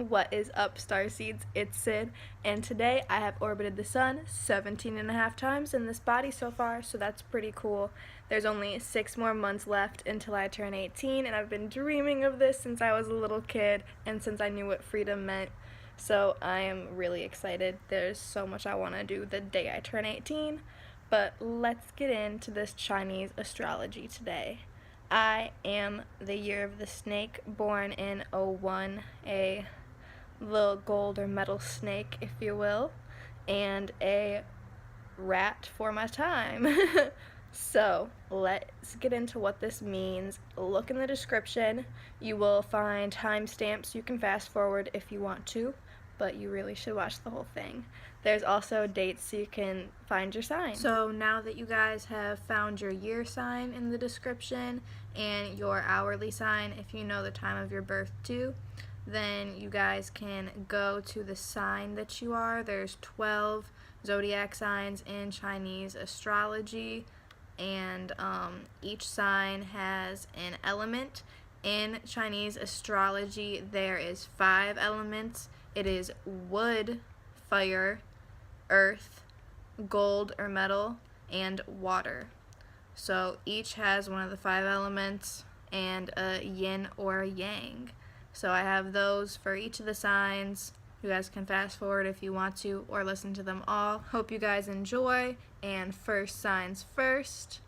What is up, starseeds? It's Sid, and today I have orbited the sun 17.5 times in this body so far, so that's pretty cool. There's only 6 more months left until I turn 18, and I've been dreaming of this since I was a little kid and since I knew what freedom meant. So I am really excited. There's so much I want to do the day I turn 18, but let's get into this Chinese astrology today. I am the year of the snake, born in 01, a little gold or metal snake, if you will, and a rat for my time. So let's get into what this means. Look in the description. You will find timestamps. You can fast forward if you want to, but you really should watch the whole thing. There's also dates so you can find your sign. So now that you guys have found your year sign in the description and your hourly sign, if you know the time of your birth too, then you guys can go to the sign that you are. There's 12 zodiac signs in Chinese astrology, and each sign has an element. In Chinese astrology, there is 5 elements. It is wood, fire, earth, gold or metal, and water. So each has one of the 5 elements and a yin or a yang. So I have those for each of the signs. You guys can fast forward if you want to or listen to them all. Hope you guys enjoy. And first signs first.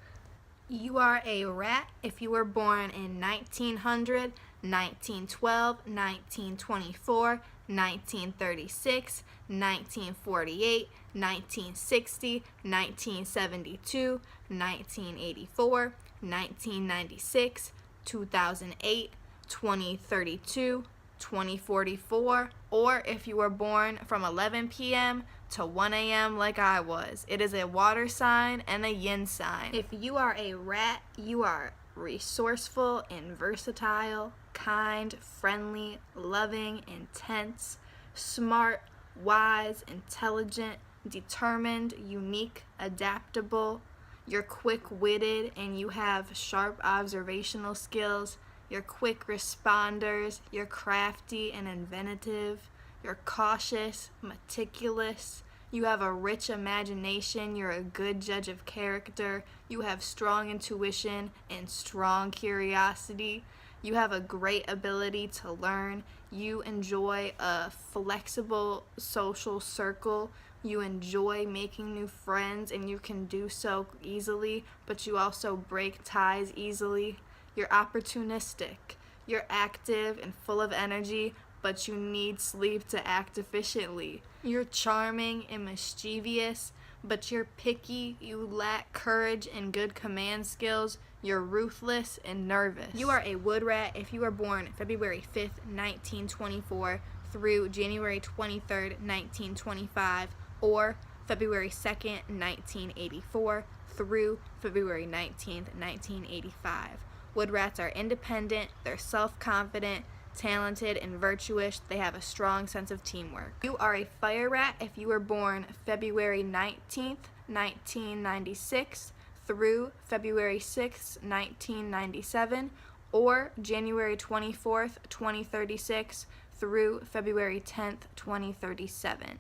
You are a rat if you were born in 1900, 1912, 1924, 1936, 1948, 1960, 1972, 1984, 1996, 2008, 2032, 2044, or if you were born from 11 p.m. to 1 a.m. like I was. It is a water sign and a yin sign. If you are a rat, you are resourceful and versatile, kind, friendly, loving, intense, smart, wise, intelligent, determined, unique, adaptable. You're quick-witted and you have sharp observational skills. You're quick responders, you're crafty and inventive, you're cautious, meticulous, you have a rich imagination, you're a good judge of character, you have strong intuition and strong curiosity, you have a great ability to learn, you enjoy a flexible social circle, you enjoy making new friends and you can do so easily, but you also break ties easily. You're opportunistic, you're active and full of energy, but you need sleep to act efficiently. You're charming and mischievous, but you're picky, you lack courage and good command skills, you're ruthless and nervous. You are a wood rat if you were born February 5th, 1924 through January 23rd, 1925, or February 2nd, 1984 through February 19th, 1985. Wood rats are independent, they're self-confident, talented, and virtuous. They have a strong sense of teamwork. You are a fire rat if you were born February 19th, 1996 through February 6th, 1997, or January 24th, 2036 through February 10th, 2037.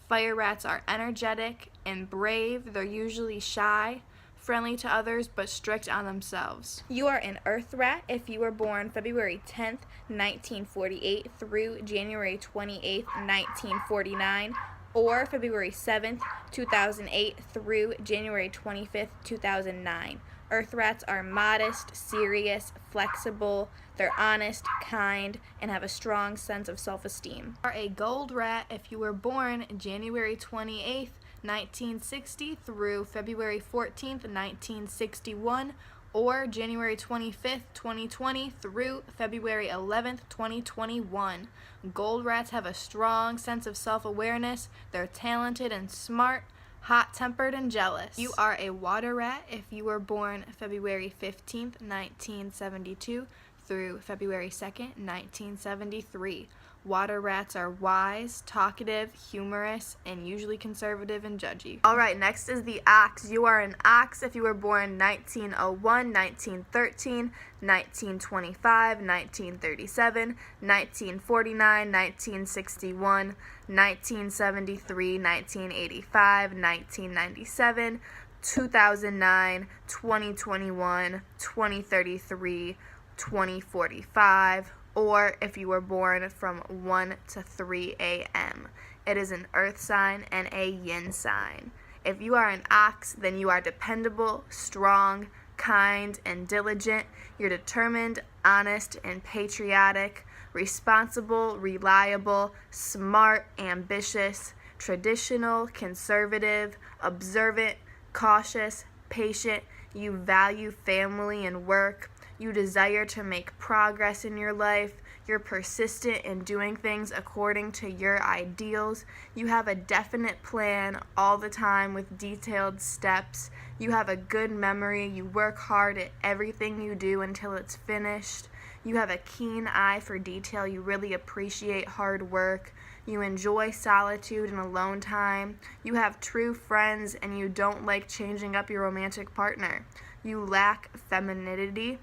Fire rats are energetic and brave. They're usually shy, friendly to others, but strict on themselves. You are an earth rat if you were born February 10th, 1948 through January 28th, 1949, or February 7th, 2008 through January 25th, 2009. Earth rats are modest, serious, flexible, they're honest, kind, and have a strong sense of self-esteem. You are a gold rat if you were born January 28th, 1960 through February 14th, 1961, or January 25th, 2020 through February 11th, 2021. Gold rats have a strong sense of self-awareness, they're talented and smart, hot-tempered and jealous. You are a water rat if you were born February 15th, 1972 through February 2nd, 1973. Water rats are wise, talkative, humorous, and usually conservative and judgy. Alright, next is the ox. You are an ox if you were born 1901, 1913, 1925, 1937, 1949, 1961, 1973, 1985, 1997, 2009, 2021, 2033, 2045, or if you were born from 1 to 3 a.m. It is an earth sign and a yin sign. If you are an ox, then you are dependable, strong, kind, and diligent. You're determined, honest, and patriotic, responsible, reliable, smart, ambitious, traditional, conservative, observant, cautious, patient. You value family and work. You desire to make progress in your life. You're persistent in doing things according to your ideals. You have a definite plan all the time with detailed steps. You have a good memory. You work hard at everything you do until it's finished. You have a keen eye for detail. You really appreciate hard work. You enjoy solitude and alone time. You have true friends, and you don't like changing up your romantic partner. You lack femininity.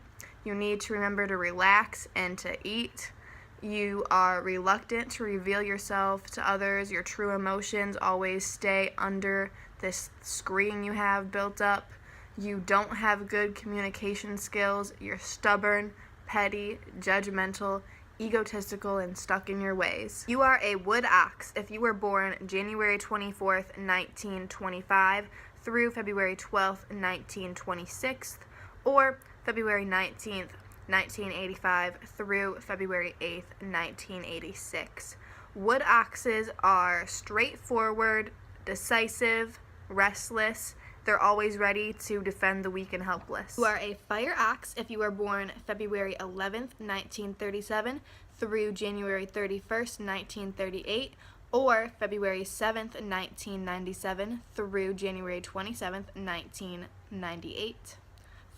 You need to remember to relax and to eat. You are reluctant to reveal yourself to others. Your true emotions always stay under this screen you have built up. You don't have good communication skills. You're stubborn, petty, judgmental, egotistical, and stuck in your ways. You are a wood ox if you were born January 24th, 1925 through February 12th, 1926, or February 19th, 1985 through February 8th, 1986. Wood oxes are straightforward, decisive, restless. They're always ready to defend the weak and helpless. You are a fire ox if you were born February 11th, 1937 through January 31st, 1938, or February 7th, 1997 through January 27th, 1998.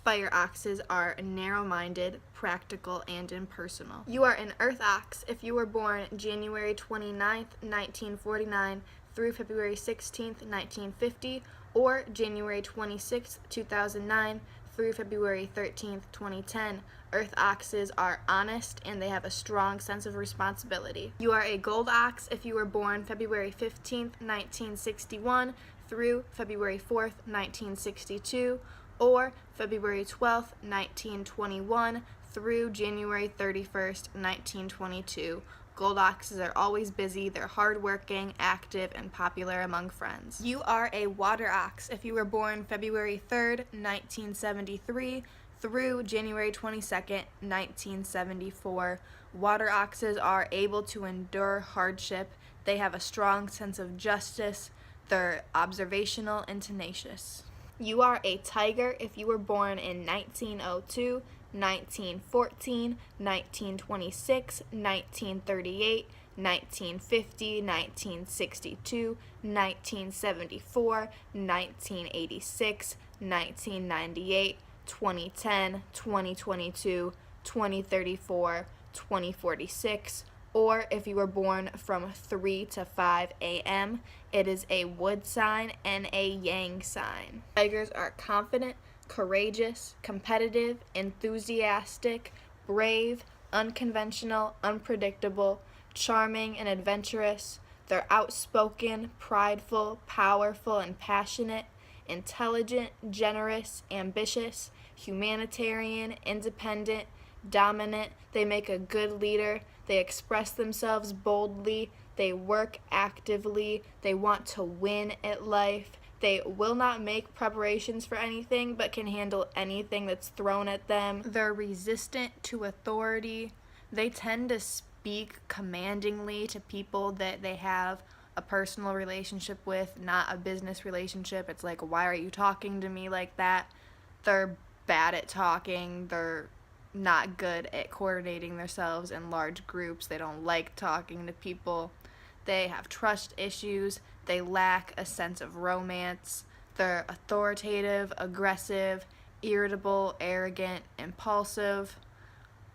Fire oxes are narrow-minded, practical, and impersonal. You are an earth ox if you were born January 29th, 1949 through February 16th, 1950, or January 26th, 2009 through February 13th, 2010. Earth oxes are honest and they have a strong sense of responsibility. You are a gold ox if you were born February 15th, 1961 through February 4th, 1962, or February 12th, 1921 through January 31st, 1922. Gold oxes are always busy, they're hardworking, active, and popular among friends. You are a water ox if you were born February 3rd, 1973 through January 22nd, 1974. Water oxes are able to endure hardship. They have a strong sense of justice. They're observational and tenacious. You are a tiger if you were born in 1902, 1914, 1926, 1938, 1950, 1962, 1974, 1986, 1998, 2010, 2022, 2034, 2046, or if you were born from 3 to 5 a.m., it is a wood sign and a yang sign. Tigers are confident, courageous, competitive, enthusiastic, brave, unconventional, unpredictable, charming, and adventurous. They're outspoken, prideful, powerful, and passionate, intelligent, generous, ambitious, humanitarian, independent, dominant. They make a good leader. They express themselves boldly. They work actively. They want to win at life. They will not make preparations for anything, but can handle anything that's thrown at them. They're resistant to authority. They tend to speak commandingly to people that they have a personal relationship with, not a business relationship. It's like, why are you talking to me like that? They're bad at talking. They're not good at coordinating themselves in large groups. They don't like talking to people. They have trust issues. They lack a sense of romance. They're authoritative, aggressive, irritable, arrogant, impulsive,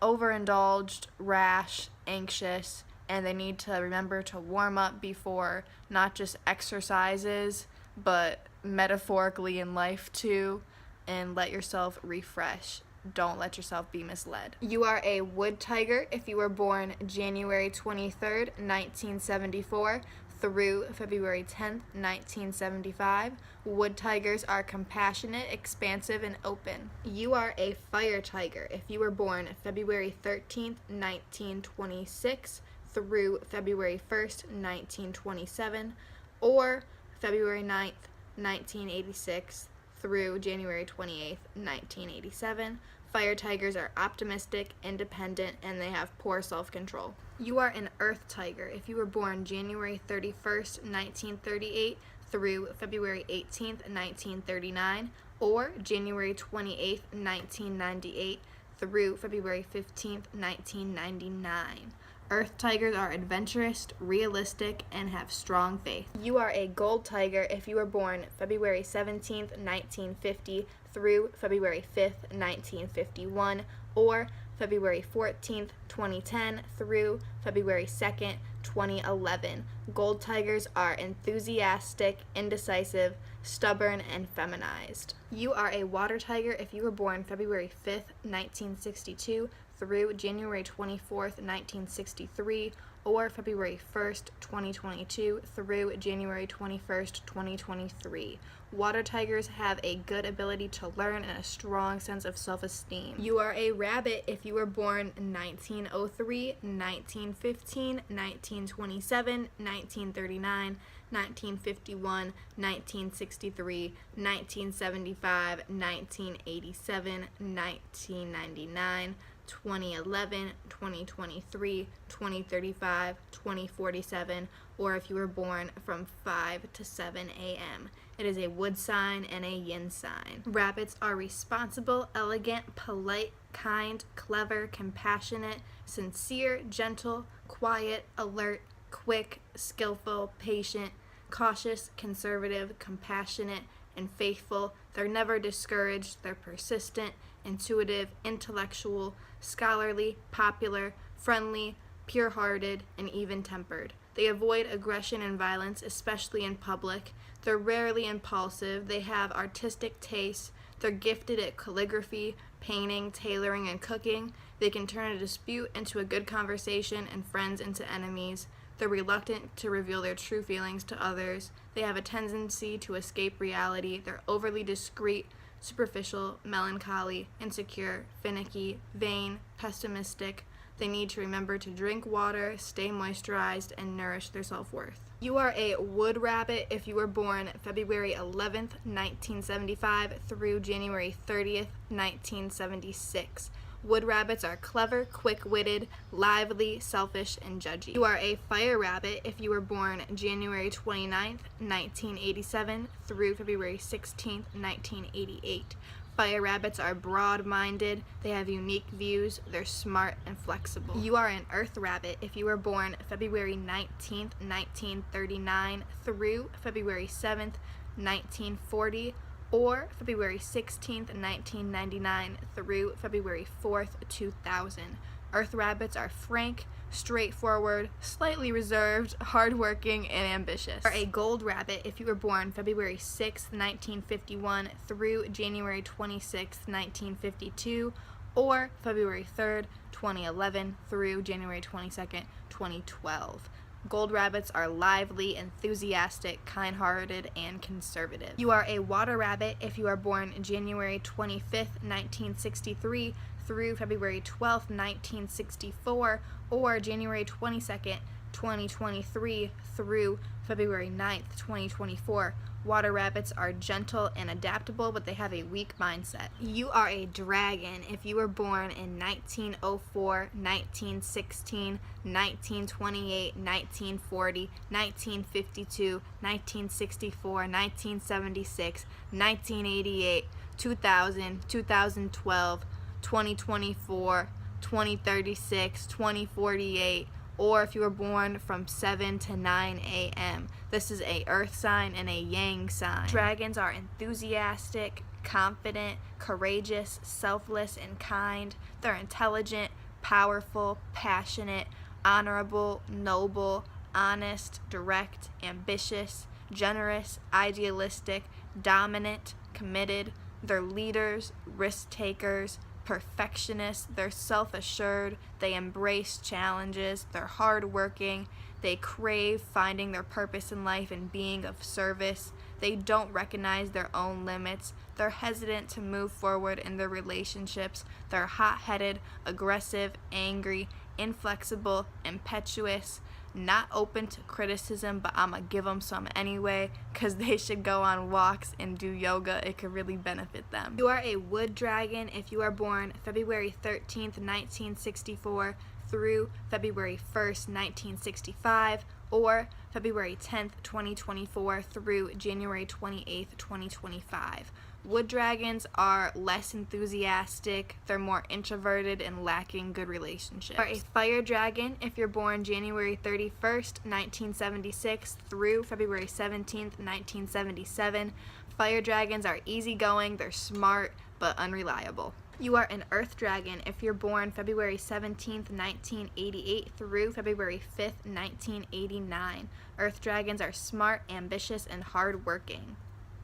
overindulged, rash, anxious, and they need to remember to warm up before not just exercises, but metaphorically in life too, and let yourself refresh. Don't let yourself be misled. You are a wood tiger if you were born January 23rd, 1974 through February 10th, 1975. Wood tigers are compassionate, expansive, and open. You are a fire tiger if you were born February 13th, 1926 through February 1st, 1927, or February 9th, 1986 through January 28th, 1987. Fire tigers are optimistic, independent, and they have poor self-control. You are an earth tiger if you were born January 31st, 1938 through February 18th, 1939, or January 28th, 1998 through February 15th, 1999. Earth tigers are adventurous, realistic, and have strong faith. You are a gold tiger if you were born February 17th, 1950 through February 5th, 1951, or February 14th, 2010 through February 2nd, 2011. Gold tigers are enthusiastic, indecisive, stubborn, and feminized. You are a water tiger if you were born February 5th, 1962 through January 24th, 1963, or February 1st, 2022 through January 21st, 2023. Water tigers have a good ability to learn and a strong sense of self-esteem. You are a rabbit if you were born 1903, 1915, 1927, 1939, 1951, 1963, 1975, 1987, 1999, 2011, 2023, 2035, 2047, or if you were born from 5 to 7 a.m. It is a wood sign and a yin sign. Rabbits are responsible, elegant, polite, kind, clever, compassionate, sincere, gentle, quiet, alert, quick, skillful, patient, cautious, conservative, compassionate, and faithful. They're never discouraged. They're persistent, intuitive, intellectual, scholarly, popular, friendly, pure-hearted, and even-tempered. They avoid aggression and violence, especially in public. They're rarely impulsive. They have artistic tastes. They're gifted at calligraphy, painting, tailoring, and cooking. They can turn a dispute into a good conversation and friends into enemies. They're reluctant to reveal their true feelings to others. They have a tendency to escape reality. They're overly discreet, superficial, melancholy, insecure, finicky, vain, pessimistic. They need to remember to drink water, stay moisturized, and nourish their self-worth. You are a wood rabbit if you were born February 11th, 1975 through January 30th, 1976. Wood rabbits are clever, quick-witted, lively, selfish, and judgy. You are a fire rabbit if you were born January 29th, 1987 through February 16th, 1988. Fire rabbits are broad-minded, they have unique views, they're smart and flexible. You are an earth rabbit if you were born February 19th, 1939 through February 7th, 1940, or February 16th, 1999 through February 4th, 2000. Earth rabbits are frank, straightforward, slightly reserved, hardworking, and ambitious. You are a gold rabbit if you were born February 6th, 1951 through January 26th, 1952, or February 3rd, 2011 through January 22nd, 2012. Gold rabbits are lively, enthusiastic, kind-hearted, and conservative. You are a water rabbit if you are born January 25th, 1963 through February 12th, 1964, or January 22nd, 2023 through February 9th, 2024. Water rabbits are gentle and adaptable, but they have a weak mindset. You are a dragon if you were born in 1904, 1916, 1928, 1940, 1952, 1964, 1976, 1988, 2000, 2012, 2024, 2036, 2048, or if you were born from 7 to 9 a.m. This is a earth sign and a yang sign. Dragons are enthusiastic, confident, courageous, selfless, and kind. They're intelligent, powerful, passionate, honorable, noble, honest, direct, ambitious, generous, idealistic, dominant, committed. They're leaders, risk takers, perfectionists. They're self-assured. They embrace challenges. They're hardworking. They crave finding their purpose in life and being of service. They don't recognize their own limits. They're hesitant to move forward in their relationships. They're hot-headed, aggressive, angry, inflexible, impetuous, not open to criticism, but I'ma give them some anyway, because they should go on walks and do yoga. It could really benefit them. You are a wood dragon if you are born February 13th, 1964 through February 1st, 1965, or February 10th, 2024 through January 28th, 2025. Wood dragons are less enthusiastic, they're more introverted and lacking good relationships. You are a fire dragon if you're born January 31st, 1976 through February 17th, 1977. Fire dragons are easygoing, they're smart, but unreliable. You are an earth dragon if you're born February 17th, 1988 through February 5th, 1989. Earth dragons are smart, ambitious, and hardworking.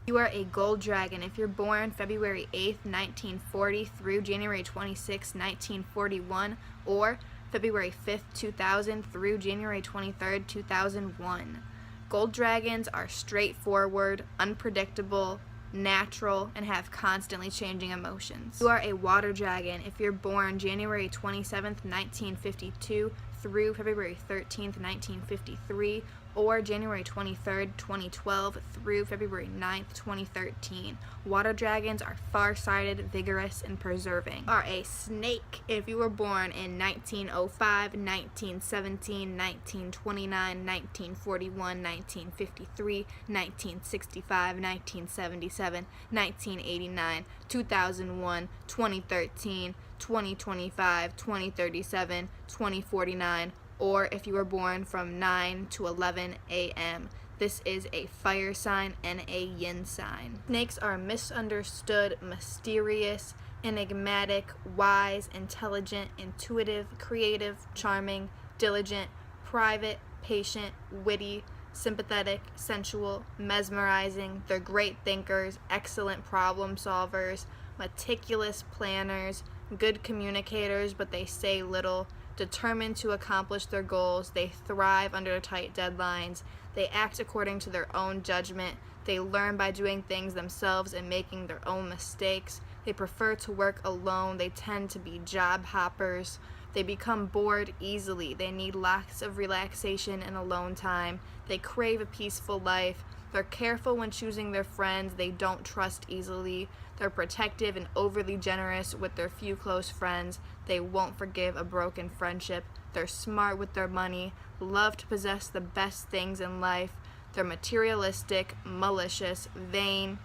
You are a gold dragon if you're born February 8th, 1940 through January 26th, 1941, or February 5th, 2000 through January 23rd, 2001. Gold dragons are straightforward, unpredictable, natural, and have constantly changing emotions. You are a water dragon if you're born January 27th, 1952 through February 13th, 1953, or January 23rd, 2012 through February 9th, 2013. Water dragons are far-sighted, vigorous, and preserving. You are a snake if you were born in 1905, 1917, 1929, 1941, 1953, 1965, 1977, 1989, 2001, 2013, 2025, 2037, 2049, or if you were born from 9 to 11 a.m. This is a fire sign and a yin sign. Snakes are misunderstood, mysterious, enigmatic, wise, intelligent, intuitive, creative, charming, diligent, private, patient, witty, sympathetic, sensual, mesmerizing. They're great thinkers, excellent problem solvers, meticulous planners, good communicators, but they say little, determined to accomplish their goals. They thrive under tight deadlines. They act according to their own judgment. They learn by doing things themselves and making their own mistakes. They prefer to work alone. They tend to be job hoppers. They become bored easily. They need lots of relaxation and alone time. They crave a peaceful life. They're careful when choosing their friends. They don't trust easily. They're protective and overly generous with their few close friends. They won't forgive a broken friendship. They're smart with their money, love to possess the best things in life. They're materialistic, malicious, vain,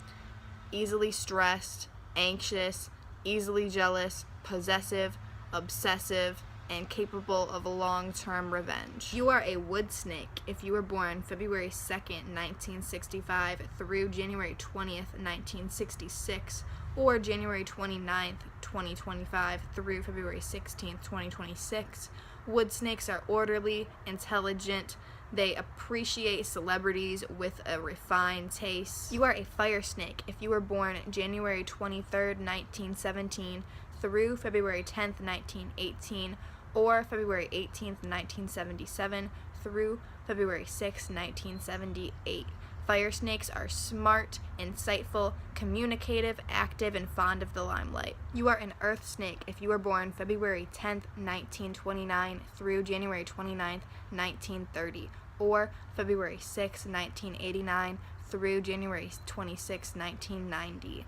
easily stressed, anxious, easily jealous, possessive, obsessive, and capable of long-term revenge. You are a wood snake if you were born February 2nd, 1965 through January 20th, 1966, or January 29th, 2025 through February 16th, 2026. Wood snakes are orderly, intelligent. They appreciate celebrities with a refined taste. You are a fire snake if you were born January 23rd, 1917 through February 10th, 1918, or February 18th, 1977 through February 6th, 1978. Fire snakes are smart, insightful, communicative, active, and fond of the limelight. You are an earth snake if you were born February 10th, 1929 through January 29th, 1930, or February 6th, 1989 through January 26th, 1990.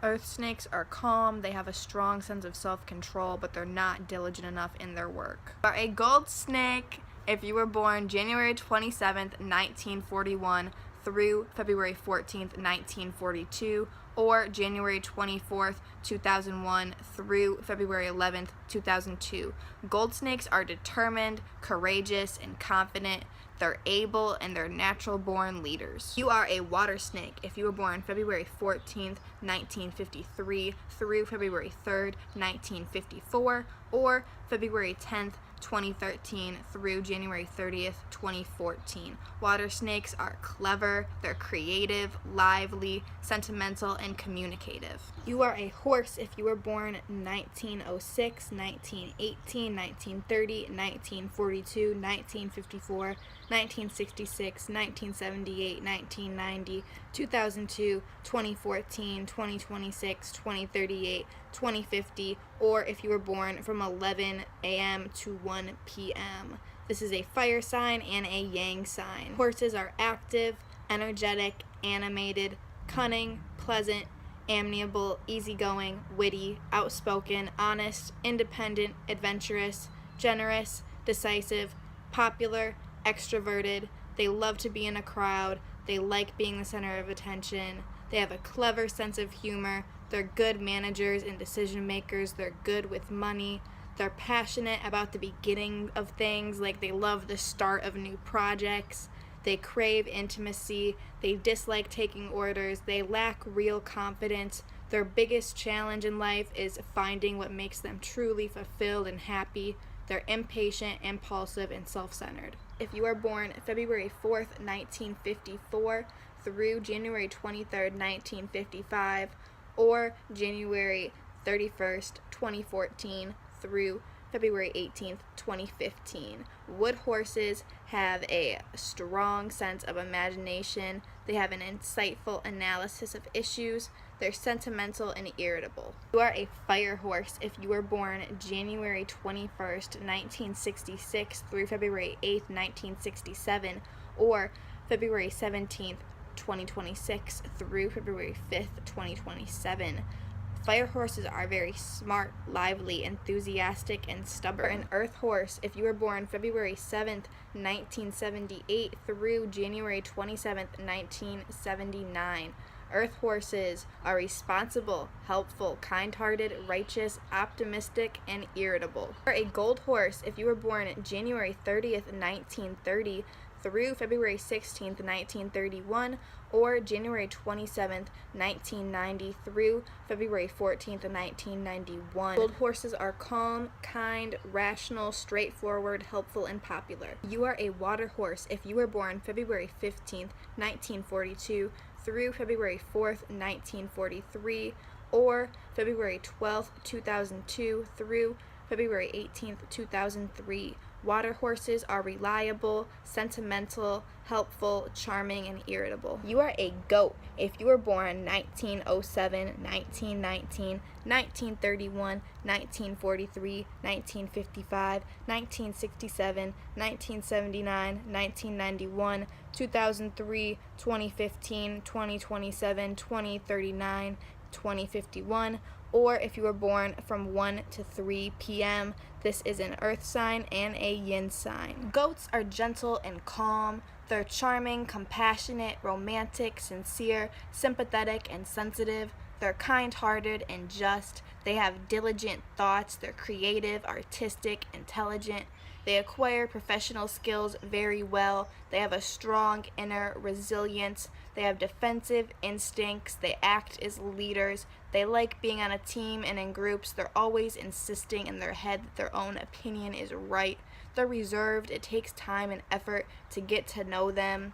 Earth snakes are calm, they have a strong sense of self-control, but they're not diligent enough in their work. You are a gold snake if you were born January 27th, 1941 through February 14th, 1942, or January 24th, 2001 through February 11th, 2002. Gold snakes are determined, courageous, and confident. They're able and they're natural-born leaders. You are a water snake if you were born February 14th, 1953 through February 3rd, 1954, or February 10th, 2013 through January 30th, 2014. Water snakes are clever, they're creative, lively, sentimental, and communicative. You are a horse if you were born 1906, 1918, 1930, 1942, 1954, 1966, 1978, 1990, 2002, 2014, 2026, 2038, 2050, or if you were born from 11 a.m. to 1 p.m. This is a fire sign and a yang sign. Horses are active, energetic, animated, cunning, pleasant, amiable, easygoing, witty, outspoken, honest, independent, adventurous, generous, decisive, popular, extroverted. They love to be in a crowd. They like being the center of attention. They have a clever sense of humor. They're good managers and decision makers. They're good with money. They're passionate about the beginning of things, like they love the start of new projects. They crave intimacy. They dislike taking orders. They lack real confidence. Their biggest challenge in life is finding what makes them truly fulfilled and happy. They're impatient, impulsive, and self-centered. If you are born February 4th, 1954 through January 23rd, 1955, or January 31st, 2014 through February 18th, 2015. Wood horses have a strong sense of imagination. They have an insightful analysis of issues. They're sentimental and irritable. You are a fire horse if you were born January 21st, 1966 through February 8th, 1967, or February 17th, 2026 through February 5th, 2027. Fire horses are very smart, lively, enthusiastic, and stubborn. An earth horse if you were born February 7th, 1978 through January 27th, 1979. Earth horses are responsible, helpful, kind-hearted, righteous, optimistic, and irritable. You are a gold horse if you were born January 30th, 1930 through February 16th, 1931, or January 27th, 1990 through February 14th, 1991. Gold horses are calm, kind, rational, straightforward, helpful, and popular. You are a water horse if you were born February 15th, 1942 through February 4th, 1943, or February 12th, 2002 through February 18th, 2003. Water horses are reliable, sentimental, helpful, charming, and irritable. You are a goat if you were born 1907, 1919, 1931, 1943, 1955, 1967, 1979, 1991, 2003, 2015, 2027, 2039, 2051, or if you were born from 1 to 3 p.m., this is an earth sign and a yin sign. Goats are gentle and calm. They're charming, compassionate, romantic, sincere, sympathetic, and sensitive. They're kind-hearted and just. They have diligent thoughts. They're creative, artistic, intelligent. They acquire professional skills very well. They have a strong inner resilience. They have defensive instincts. They act as leaders. They like being on a team and in groups. They're always insisting in their head that their own opinion is right. They're reserved. It takes time and effort to get to know them.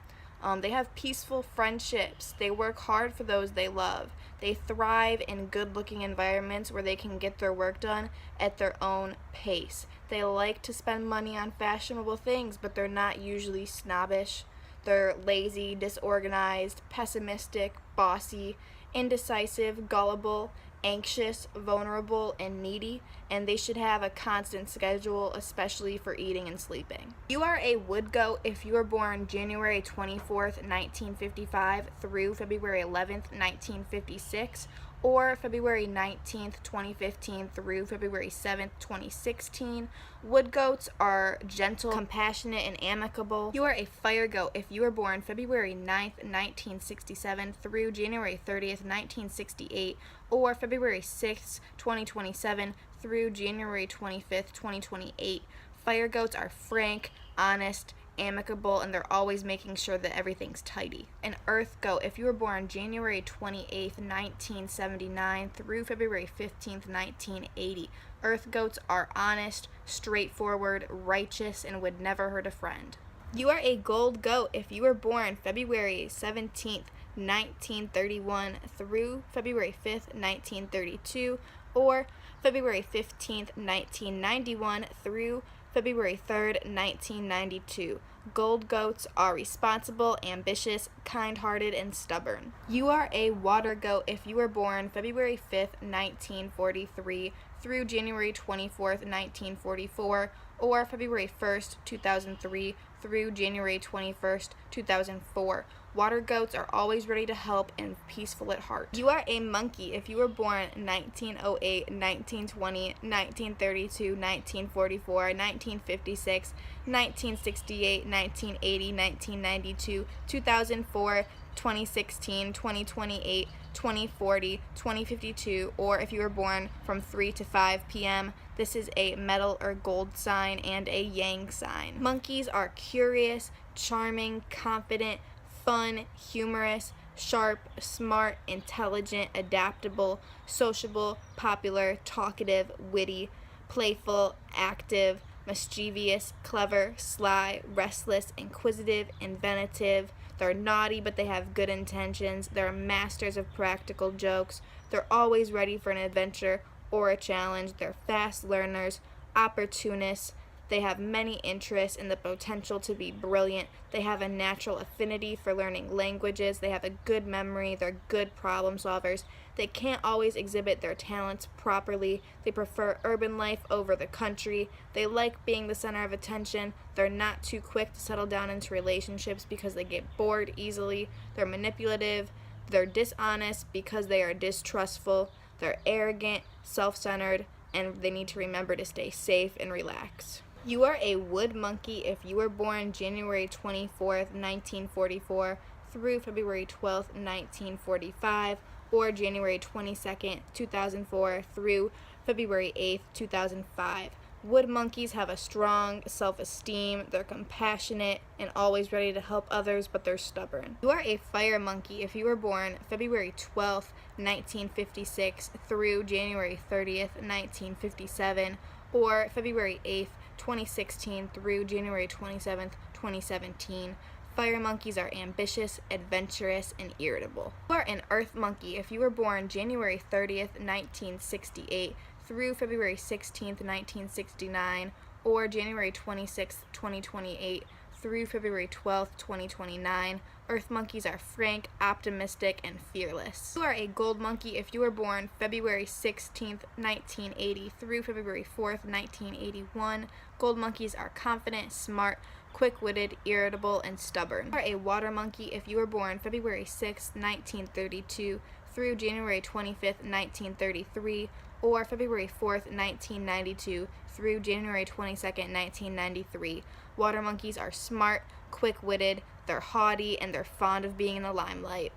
They have peaceful friendships. They work hard for those they love. They thrive in good-looking environments where they can get their work done at their own pace. They like to spend money on fashionable things, but they're not usually snobbish. They're lazy, disorganized, pessimistic, bossy, indecisive, gullible, anxious, vulnerable, and needy, and they should have a constant schedule, especially for eating and sleeping. You are a wood goat if you were born January 24th, 1955 through February 11th, 1956, or February 19th, 2015 through February 7th, 2016. Wood goats are gentle, compassionate, and amicable. You are a fire goat if you were born February 9th, 1967 through January 30th, 1968, or February 6th, 2027 through January 25th, 2028. Fire goats are frank, honest, amicable, and they're always making sure that everything's tidy. An earth goat, if you were born January 28th, 1979 through February 15th, 1980, earth goats are honest, straightforward, righteous, and would never hurt a friend. You are a gold goat if you were born February 17th, 1931 through February 5th, 1932, or February 15th, 1991 through February 3rd, 1992. Gold goats are responsible, ambitious, kind-hearted, and stubborn. You are a water goat if you were born February 5th, 1943 through January 24th, 1944, or February 1st, 2003 through January 21st, 2004. Water goats are always ready to help and peaceful at heart. You are a monkey if you were born 1908, 1920, 1932, 1944, 1956, 1968, 1980, 1992, 2004, 2016, 2028, 2040, 2052, or if you were born from 3 to 5 p.m., this is a metal or gold sign and a yang sign. Monkeys are curious, charming, confident, fun, humorous, sharp, smart, intelligent, adaptable, sociable, popular, talkative, witty, playful, active, mischievous, clever, sly, restless, inquisitive, inventive. They're naughty, but they have good intentions. They're masters of practical jokes. They're always ready for an adventure or a challenge. They're fast learners, opportunists. They have many interests and the potential to be brilliant. They have a natural affinity for learning languages. They have a good memory. They're good problem solvers. They can't always exhibit their talents properly. They prefer urban life over the country. They like being the center of attention. They're not too quick to settle down into relationships because they get bored easily. They're manipulative. They're dishonest because they are distrustful. They're arrogant, self-centered, and they need to remember to stay safe and relax. You are a wood monkey if you were born January 24th, 1944 through February 12th, 1945, or January 22nd, 2004 through February 8th, 2005. Wood monkeys have a strong self-esteem, they're compassionate and always ready to help others, but they're stubborn. You are a fire monkey if you were born February 12th, 1956 through January 30th, 1957, or February 8th, 2016 through January 27th, 2017. Fire monkeys are ambitious, adventurous, and irritable. You are an earth monkey if you were born January 30th, 1968 through February 16th, 1969, or January 26th, 2028 through February 12th, 2029. Earth monkeys are frank, optimistic, and fearless. You are a gold monkey if you were born February 16th, 1980 through February 4th, 1981. Gold monkeys are confident, smart, quick-witted, irritable, and stubborn. You are a water monkey if you were born February 6th, 1932 through January 25th, 1933, or February 4th, 1992 through January 22nd, 1993. Water monkeys are smart, quick-witted, they're haughty, and they're fond of being in the limelight.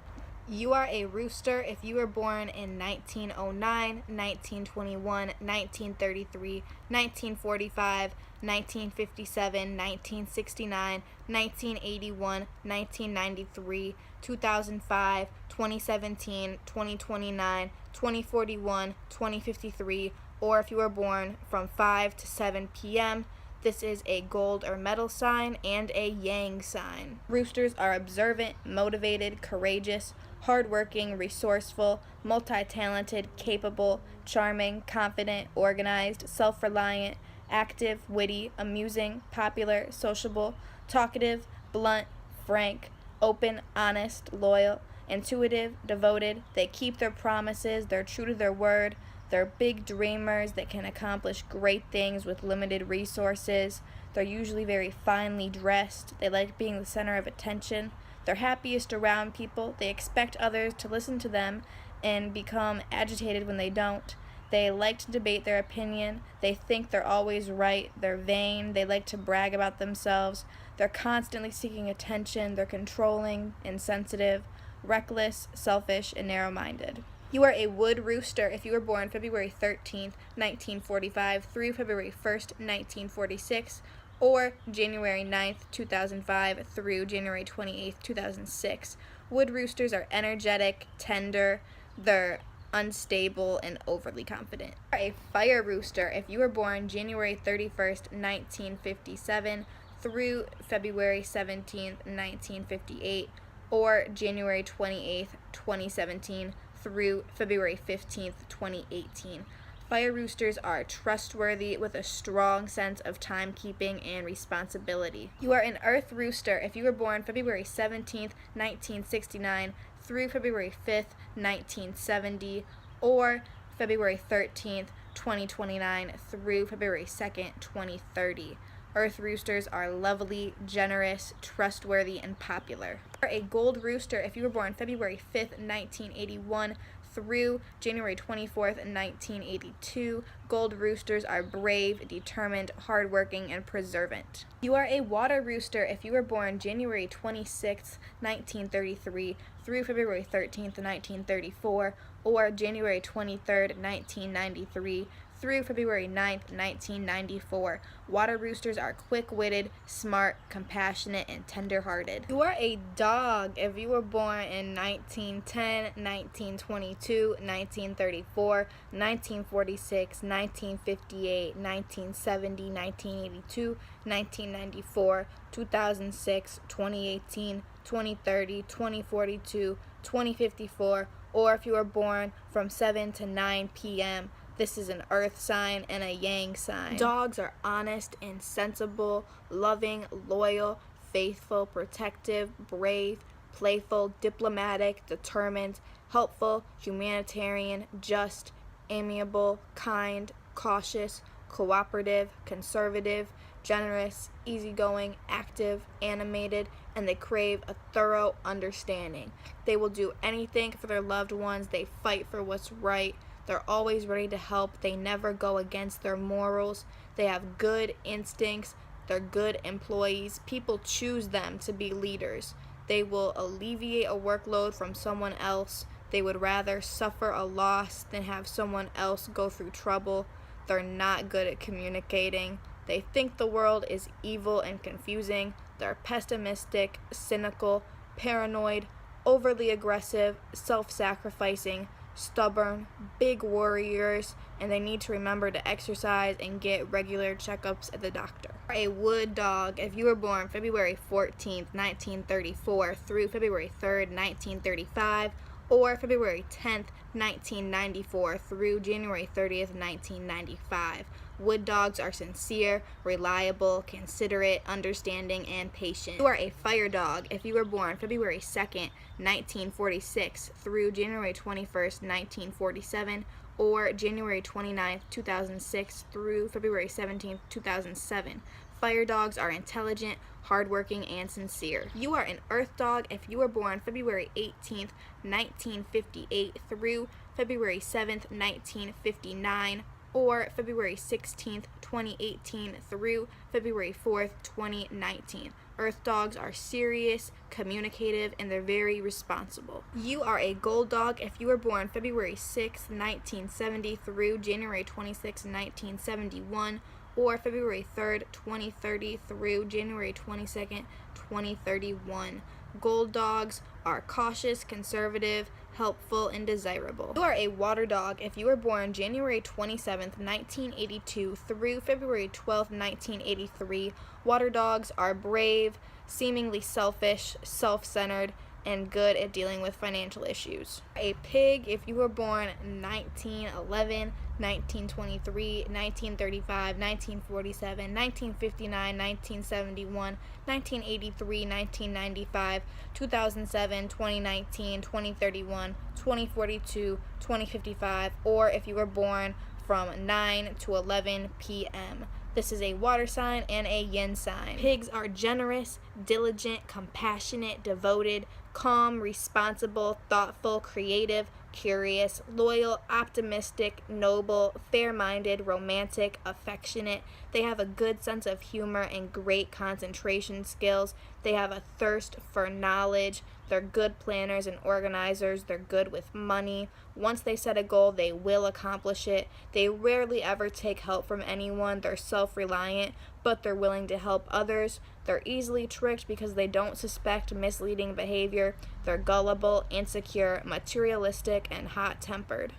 You are a rooster if you were born in 1909, 1921, 1933, 1945, 1957, 1969, 1981, 1993, 2005, 2017, 2029, 2041, 2053, or if you were born from 5 to 7 p.m., this is a gold or metal sign and a yang sign. Roosters are observant, motivated, courageous, hardworking, resourceful, multi-talented, capable, charming, confident, organized, self-reliant, active, witty, amusing, popular, sociable, talkative, blunt, frank, open, honest, loyal, intuitive, devoted. They keep their promises, they're true to their word. They're big dreamers that can accomplish great things with limited resources. They're usually very finely dressed. They like being the center of attention. They're happiest around people. They expect others to listen to them and become agitated when they don't. They like to debate their opinion. They think they're always right. They're vain. They like to brag about themselves. They're constantly seeking attention. They're controlling, insensitive, reckless, selfish, and narrow-minded. You are a wood rooster if you were born February 13th, 1945 through February 1st, 1946, or January 9th, 2005 through January 28th, 2006. Wood roosters are energetic, tender, they're unstable, and overly confident. A fire rooster, if you were born January 31st, 1957 through February 17th, 1958, or January 28th, 2017 through February 15th, 2018. Fire roosters are trustworthy with a strong sense of timekeeping and responsibility. You are an earth rooster if you were born February 17th, 1969 through February 5th, 1970, or February 13th, 2029 through February 2nd, 2030. Earth roosters are lovely, generous, trustworthy, and popular. You are a gold rooster if you were born February 5th, 1981 through January 24th, 1982. Gold roosters are brave, determined, hardworking, and preservant. You are a water rooster if you were born January 26th, 1933 through February 13th, 1934, or January 23rd, 1993 through February 9th, 1994. Water roosters are quick-witted, smart, compassionate, and tender-hearted. You are a dog if you were born in 1910, 1922, 1934, 1946, 1958, 1970, 1982, 1994, 2006, 2018, 2030, 2042, 2054, or if you were born from 7 to 9 p.m., this is an earth sign and a yang sign. Dogs are honest and sensible, loving, loyal, faithful, protective, brave, playful, diplomatic, determined, helpful, humanitarian, just, amiable, kind, cautious, cooperative, conservative, generous, easygoing, active, animated, and they crave a thorough understanding. They will do anything for their loved ones. They fight for what's right. They're always ready to help. They never go against their morals. They have good instincts. They're good employees. People choose them to be leaders. They will alleviate a workload from someone else. They would rather suffer a loss than have someone else go through trouble. They're not good at communicating. They think the world is evil and confusing. They're pessimistic, cynical, paranoid, overly aggressive, self-sacrificing, stubborn, big warriors, and they need to remember to exercise and get regular checkups at the doctor. A wood dog if you were born February 14th, 1934 through February 3rd, 1935, or February 10th, 1994 through January 30th, 1995. Wood dogs are sincere, reliable, considerate, understanding, and patient. You are a fire dog if you were born February 2nd, 1946 through January 21st, 1947, or January 29th, 2006 through February 17th, 2007. Fire dogs are intelligent, hardworking, and sincere. You are an earth dog if you were born February 18th, 1958 through February 7th, 1959, or February 16th, 2018 through February 4th, 2019. Earth dogs are serious, communicative, and they're very responsible. You are a gold dog if you were born February 6th, 1970 through January 26th, 1971, or February 3rd, 2030 through January 22nd, 2031. Gold dogs are cautious, conservative, helpful, and desirable. You are a water dog if you were born January 27th, 1982 through February 12th, 1983. Water dogs are brave, seemingly selfish, self-centered, and good at dealing with financial issues. A pig if you were born 1911, 1923, 1935, 1947, 1959, 1971, 1983, 1995, 2007, 2019, 2031, 2042, 2055, or if you were born from 9 to 11 p.m. This is a water sign and a yin sign. Pigs are generous, diligent, compassionate, devoted, calm, responsible, thoughtful, creative, curious, loyal, optimistic, noble, fair-minded, romantic, affectionate. They have a good sense of humor and great concentration skills. They have a thirst for knowledge. They're good planners and organizers. They're good with money. Once they set a goal, they will accomplish it. They rarely ever take help from anyone. They're self-reliant, but they're willing to help others. They're easily tricked because they don't suspect misleading behavior. They're gullible, insecure, materialistic, and hot-tempered.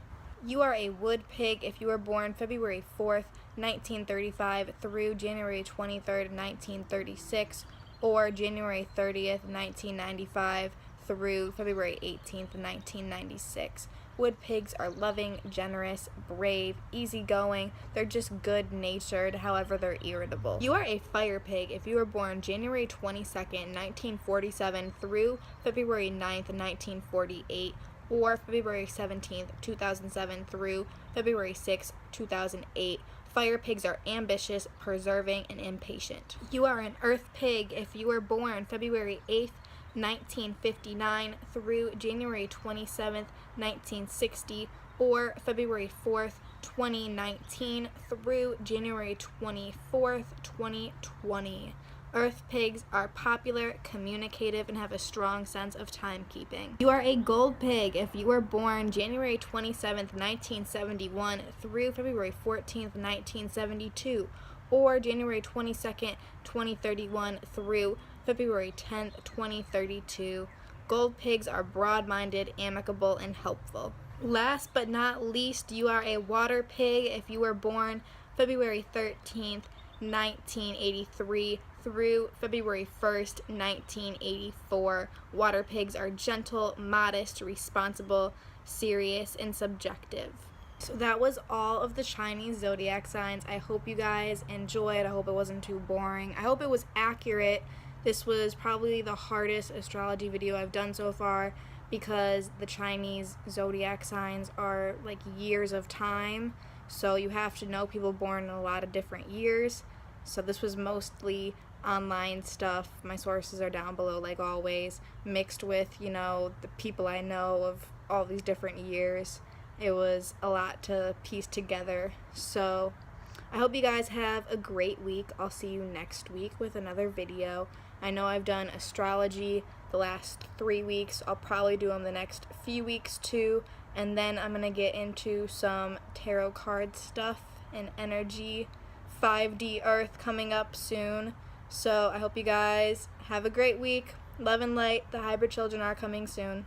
You are a wood pig if you were born February 4th, 1935 through January 23rd, 1936, or January 30th, 1995 through February 18th, 1996. Wood pigs are loving, generous, brave, easygoing. They're just good-natured, however they're irritable. You are a fire pig if you were born January 22nd, 1947 through February 9th, 1948, or February 17th, 2007 through February 6th, 2008. Fire pigs are ambitious, persevering, and impatient. You are an earth pig if you were born February 8th, 1959 through January 27th, 1960, or February 4th, 2019 through January 24th, 2020. Earth pigs are popular, communicative, and have a strong sense of timekeeping. You are a gold pig if you were born January 27th, 1971 through February 14th, 1972, or January 22nd, 2031 through February 10th, 2032. Gold pigs are broad-minded, amicable, and helpful. Last but not least, you are a water pig if you were born February 13th, 1983 through February 1st, 1984. Water pigs are gentle, modest, responsible, serious, and subjective. So that was all of the Chinese zodiac signs. I hope you guys enjoyed. I hope it wasn't too boring. I hope it was accurate. This was probably the hardest astrology video I've done so far because the Chinese zodiac signs are like years of time. So you have to know people born in a lot of different years. So this was mostly online stuff. My sources are down below like always, mixed with, the people I know of all these different years. It was a lot to piece together. So I hope you guys have a great week. I'll see you next week with another video. I know I've done astrology the last 3 weeks. I'll probably do them the next few weeks too. And then I'm going to get into some tarot card stuff and energy. 5D Earth coming up soon. So I hope you guys have a great week. Love and light. The hybrid children are coming soon.